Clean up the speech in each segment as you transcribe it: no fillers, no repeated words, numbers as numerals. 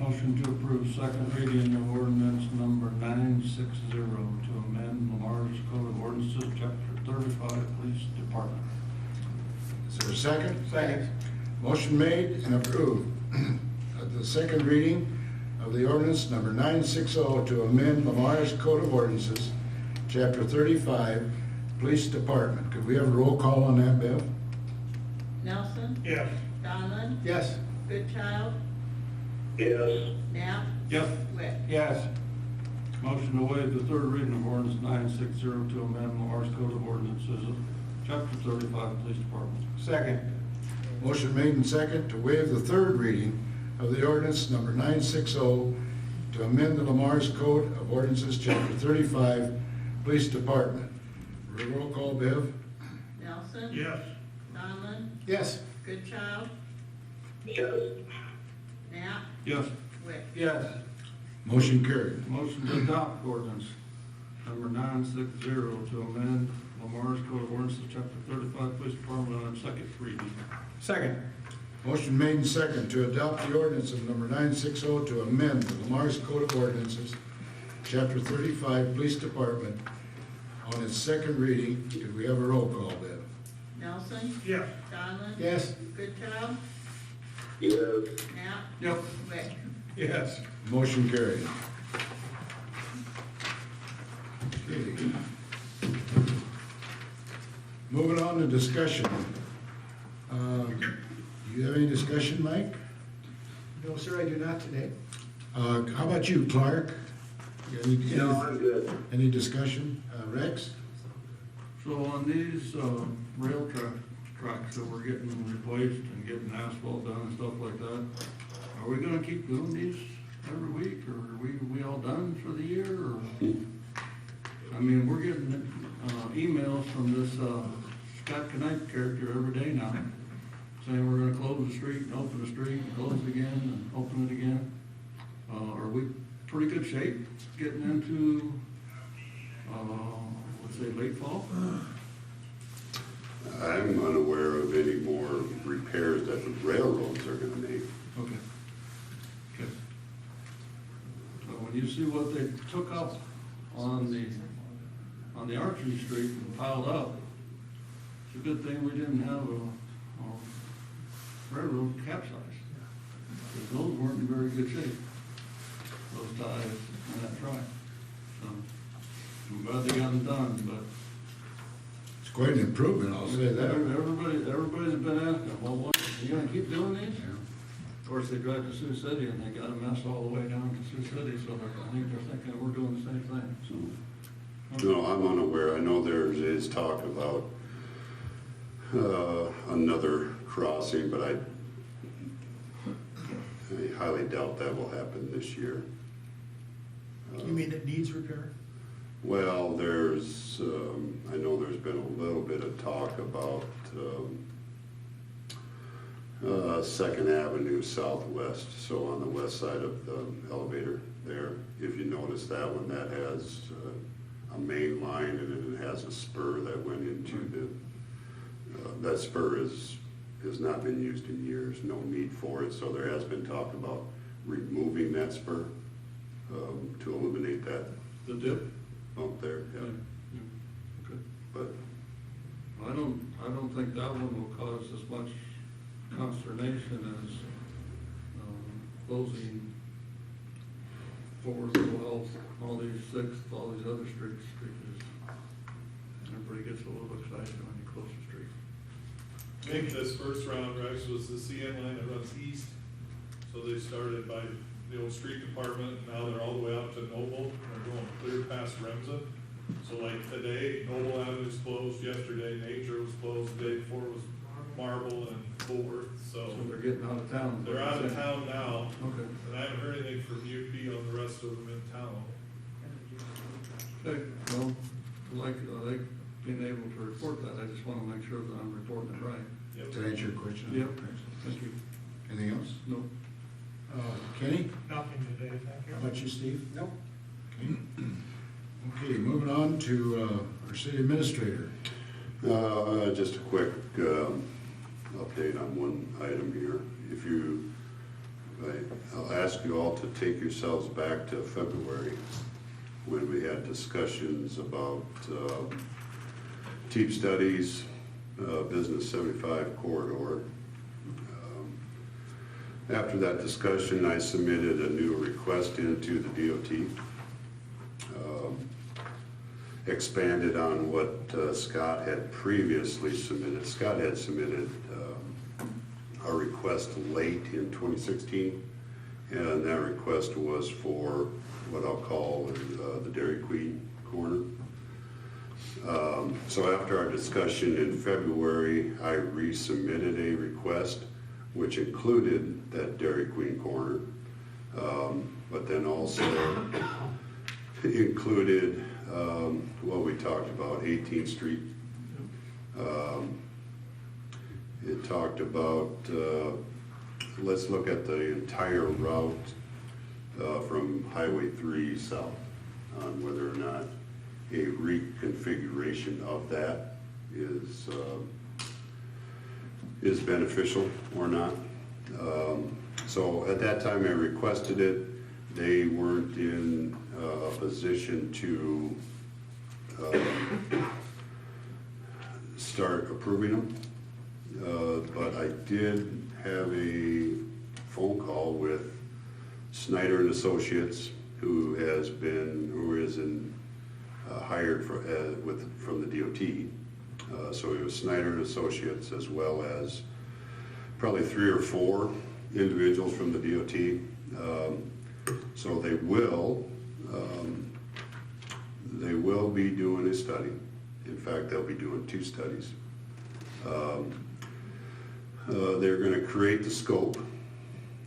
Motion to approve second reading of ordinance number 960 to amend Lamar's Code of Ordinances, Chapter 35, Police Department. Is there a second? Second. Motion made and approved. The second reading of the ordinance number 960 to amend Lamar's Code of Ordinances, Chapter 35, Police Department. Could we have a roll call on that, Bev? Nelson. Yes. Donlin. Yes. Goodchild. Yes. Knapp. Yes. Wick. Yes. Motion to waive the third reading of ordinance 960 to amend Lamar's Code of Ordinances, Chapter 35, Police Department. Second. Motion made and second to waive the third reading of the ordinance number 960 to amend the Lamar's Code of Ordinances, Chapter 35, Police Department. Roll call, Bev? Nelson. Yes. Donlin. Yes. Goodchild. Yes. Knapp. Yes. Wick. Yes. Motion carried. Motion to adopt ordinance number 960 to amend Lamar's Code of Ordinances, Chapter 35, Police Department on second reading. Second. Motion made and second to adopt the ordinance of number 960 to amend the Lamar's Code of Ordinances, Chapter 35, Police Department on its second reading. Could we have a roll call, Bev? Nelson. Yes. Donlin. Yes. Goodchild. Yes. Knapp. Yep. Wick. Yes. Motion carried. Okay. Moving on to discussion. Do you have any discussion, Mike? No, sir, I do not today. How about you, Clark? No, I'm good. Any discussion? Rex? So on these rail tracks that we're getting replaced and getting asphalt done and stuff like that, are we gonna keep doing these every week, or are we all done for the year, or? I mean, we're getting emails from this Scott Knight character every day now, saying we're gonna close the street and open the street and close it again and open it again. Are we pretty good shape getting into, let's say, late fall? I'm unaware of any more repairs that the railroads are gonna make. Okay. Okay. So when you see what they took up on the Archery Street and piled up, it's a good thing we didn't have a railroad capsize. Because those weren't in very good shape, those ties and that track. So I'm glad they got them done, but It's quite an improvement, I'll say that. everybody's been asking, well, what, are you gonna keep doing these? Of course, they drive to Sioux City and they got a mess all the way down to Sioux City, so I think they're thinking we're doing the same thing, so. No, I'm unaware. I know there is talk about another crossing, but I highly doubt that will happen this year. You mean it needs repair? Well, there's, I know there's been a little bit of talk about 2nd Avenue Southwest, so on the west side of the elevator there. If you notice that one, that has a main line and then it has a spur that went into that spur has not been used in years, no need for it, so there has been talk about removing that spur to eliminate that The dip? bump there, yeah. Okay. But I don't think that one will cause as much consternation as closing 4th, 12th, all these 6th, all these other streets, because everybody gets a little excited when you close the street. Maybe this first round, Rex, was the CN line that runs east. So they started by the old street department, and now they're all the way out to Noble, and they're going clear past Remsen. So like today, Noble Avenue's closed, yesterday Nature was closed, the day before was Marble and Fulworth, so So they're getting out of town. they're out of town now. Okay. And I haven't heard anything from UP on the rest of them in town. Okay, well, I like being able to report that. I just want to make sure that I'm reporting it right. Yep. Did that answer your question? Yep. Thank you. Anything else? No. Kenny? Nothing today, thank you. How about you, Steve? Nope. Okay. Okay, moving on to our city administrator. just a quick update on one item here. If you I'll ask you all to take yourselves back to February when we had discussions about TEEP studies, Business 75 corridor. After that discussion, I submitted a new request into the DOT. Expanded on what Scott had previously submitted. Scott had submitted a request late in 2016, and that request was for what I'll call the Dairy Queen corner. So after our discussion in February, I resubmitted a request which included that Dairy Queen corner, but then also included what we talked about, 18th Street. It talked about, let's look at the entire route from Highway 3 south on whether or not a reconfiguration of that is beneficial or not. So at that time I requested it. They weren't in a position to start approving them. But I did have a phone call with Snyder and Associates, who is hired from the DOT. So it was Snyder and Associates, as well as probably 3 or 4 individuals from the DOT. So they will be doing a study. In fact, they'll be doing 2 studies. They're going to create the scope,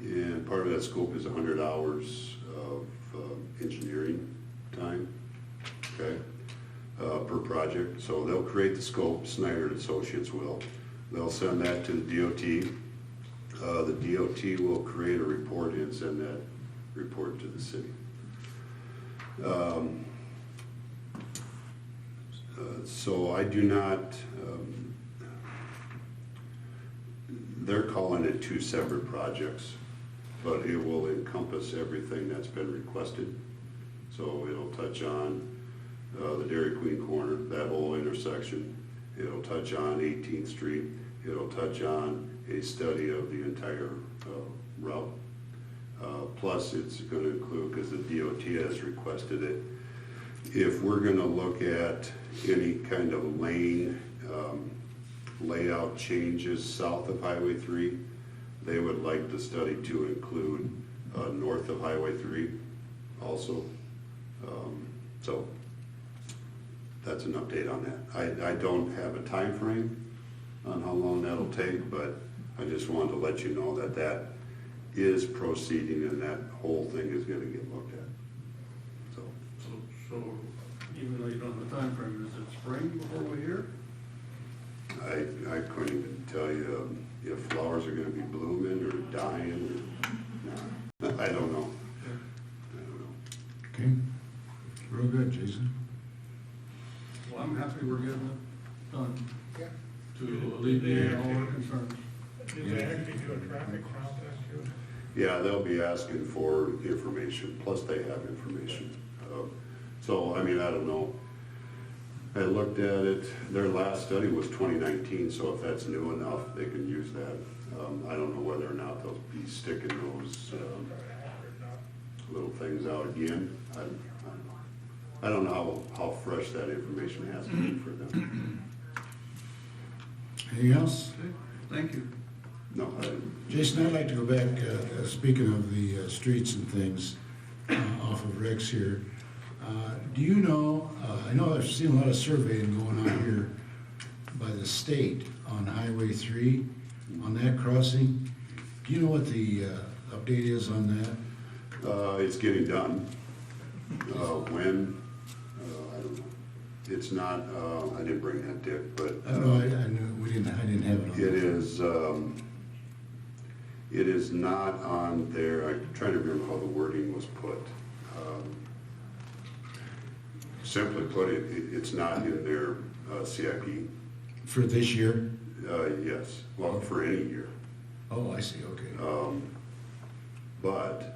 and part of that scope is 100 hours of engineering time, okay, per project. So they'll create the scope, Snyder and Associates will. They'll send that to the DOT. The DOT will create a report and send that report to the city. So I do not, they're calling it 2 separate projects, but it will encompass everything that's been requested. So it'll touch on the Dairy Queen corner, that whole intersection. It'll touch on 18th Street. It'll touch on a study of the entire route. Plus it's going to include, because the DOT has requested it, if we're going to look at any kind of lane layout changes south of Highway 3, they would like the study to include north of Highway 3 also. So that's an update on that. I don't have a time frame on how long that'll take, but I just wanted to let you know that that is proceeding and that whole thing is going to get looked at. So even though you don't have a time frame, is it spring before we hear? I couldn't even tell you if flowers are going to be blooming or dying or, no, I don't know. Okay, real good, Jason. Well, I'm happy we're getting it done Yeah. to alleviate all our concerns. Did they actually do a traffic count too? Yeah, they'll be asking for information, plus they have information. So, I mean, I don't know. I looked at it, their last study was 2019, so if that's new enough, they can use that. I don't know whether or not they'll be sticking those little things out again. I don't know how fresh that information has to be for them. Anything else? Okay, thank you. No, Jason, I'd like to go back, speaking of the streets and things off of Rex here. Do you know, I know I've seen a lot of surveying going on here by the state on Highway 3, on that crossing. Do you know what the update is on that? it's getting done. When, I don't know. It's not, I didn't bring that, Dick, but. I know, I knew, I didn't have it on. It is not on there. I'm trying to remember how the wording was put. Simply put, it's not in their CIP. For this year? Yes, well, for any year. Oh, I see, okay. but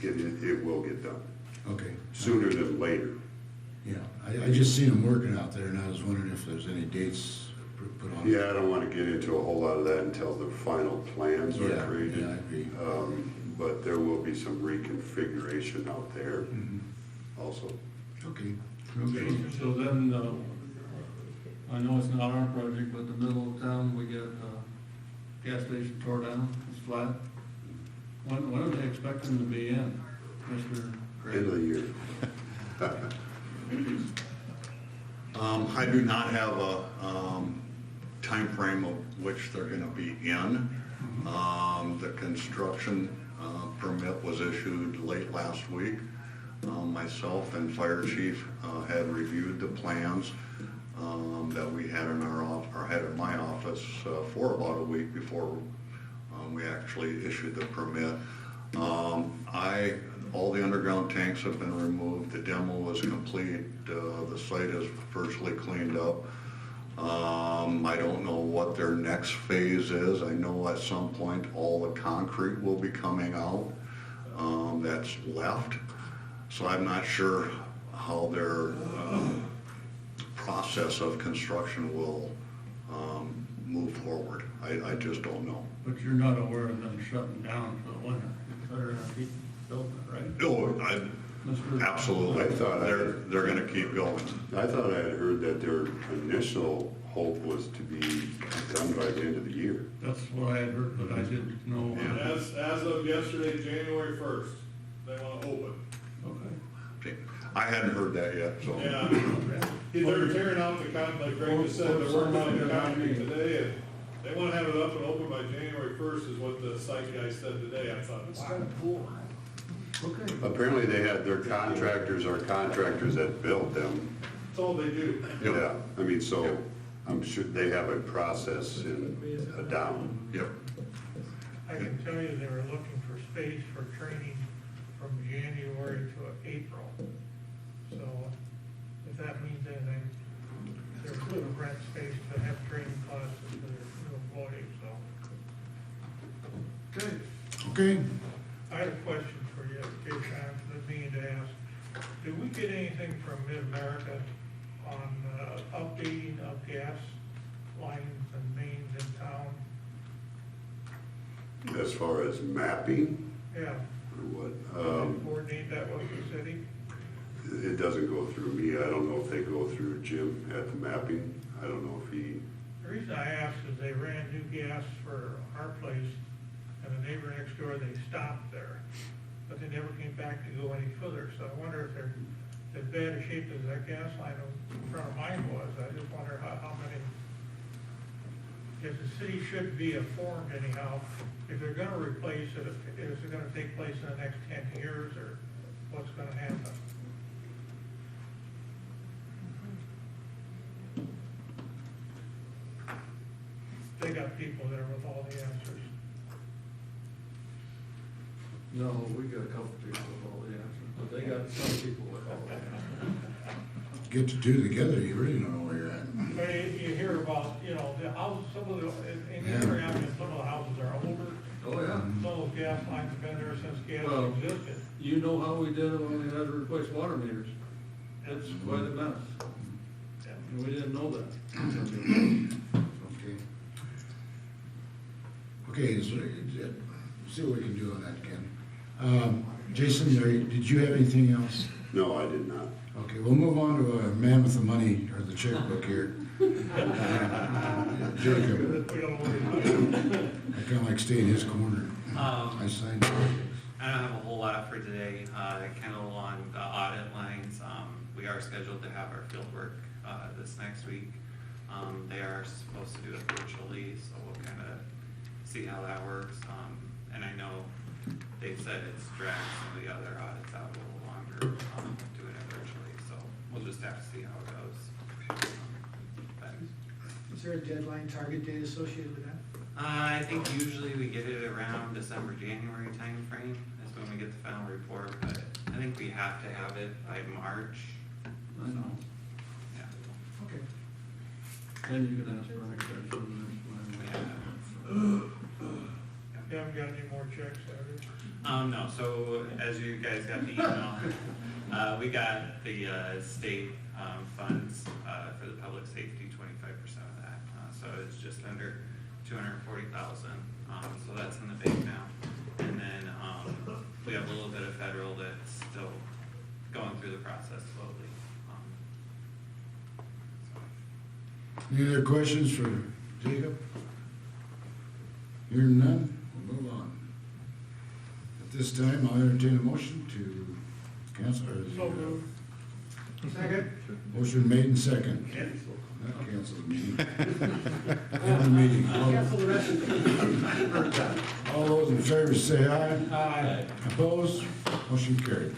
it will get done, Okay. sooner than later. Yeah, I just seen them working out there, and I was wondering if there's any dates put on. Yeah, I don't want to get into a whole lot of that until the final plans are Yeah, created. yeah, I agree. But there will be some reconfiguration out there Mhm. also. Okay. So then, I know it's not our project, but the middle of town, we get, gas station tore down, it's flat. When are they expecting to be in, Mr. Gray? End of the year. I do not have a timeframe of which they're gonna be in. The construction permit was issued late last week. Myself and fire chief had reviewed the plans that we had in or had in my office for about a week before we actually issued the permit. All the underground tanks have been removed, the demo is complete, the site is virtually cleaned up. I don't know what their next phase is. I know at some point all the concrete will be coming out that's left. So I'm not sure how their process of construction will move forward. I just don't know. But you're not aware of them shutting down for the winter, they're gonna keep building it, right? No, Mr. absolutely. I thought They're gonna keep going. I thought I had heard that their initial hope was to be done by the end of the year. That's what I had heard, but I didn't know. Yeah. As of yesterday, January 1st, they want to open. Okay. I hadn't heard that yet, so. Yeah, they're tearing out the concrete, like Greg just said, they're working on the concrete today, and they want to have it up and open by January 1st is what the site guy said today. I thought, wow. Okay. Apparently they had, their contractors are contractors that built them. That's all they do. Yep. Yeah, I mean, so I'm sure they have a process in down. Yep. I can tell you they were looking for space for training from January to April. So if that means anything, they're going to rent space to have training classes for their new employees, so. Okay. Okay. I had a question for you, Jason, I've been meaning to ask. Did we get anything from Mid-America on updating of gas lines and mains in town? As far as mapping Yeah, or what, coordinate that with the city? it doesn't go through me. I don't know if they go through Jim at the mapping. I don't know if he, The reason I asked is they ran new gas for our place, and the neighbor next door, they stopped there. But they never came back to go any further, so I wonder if they're as bad a shape as that gas line in front of mine was. I just wonder how many, if the city should be informed anyhow, if they're gonna replace it, is it gonna take place in the next 10 years, or what's gonna happen? They got people there with all the answers. No, we got a couple people with all the answers, but they got some people with all the answers. Get the two together, you really don't know where you're at. But you hear about, you know, the houses, some of the, in Yeah. the area, some of the houses are older. Oh, yeah. Some of those gas lines have been there since gas Well, existed. You know how we did it when we had to replace water meters. It's quite a mess, and we didn't know that. Okay. Okay, so, see what we can do on that, Ken. Jason, did you have anything else? no, I did not. Okay, we'll move on to a man with the money, or the checkbook here. Jacob, We don't worry about it. I kinda like stay in his corner. I signed. I don't have a whole lot for today, kind of along the audit lines. We are scheduled to have our field work, this next week. They are supposed to do it virtually, so we'll kind of see how that works. And I know they've said it's dragged some of the other audits out a little longer, doing it virtually, so we'll just have to see how it goes. But, Is there a deadline, target date associated with that? I think usually we get it around December, January timeframe is when we get the final report, but I think we have to have it by March. I know. Yeah. Okay. Then you can ask for an extension. Yeah. You haven't got any more checks, have you? No, so as you guys got the email, we got the, state, funds, for the public safety, 25% of that. So it's just under 240,000, so that's in the bank now. And then, we have a little bit of federal that's still going through the process slowly. Any other questions for Jacob? Hearing none, we'll move on. At this time, I'll entertain a motion to cancel, or So moved. Second? motion made and second. Not cancel the meeting. End the meeting. Cancel the rest of it. All those in favor say aye. Aye. Opposed? Motion carried.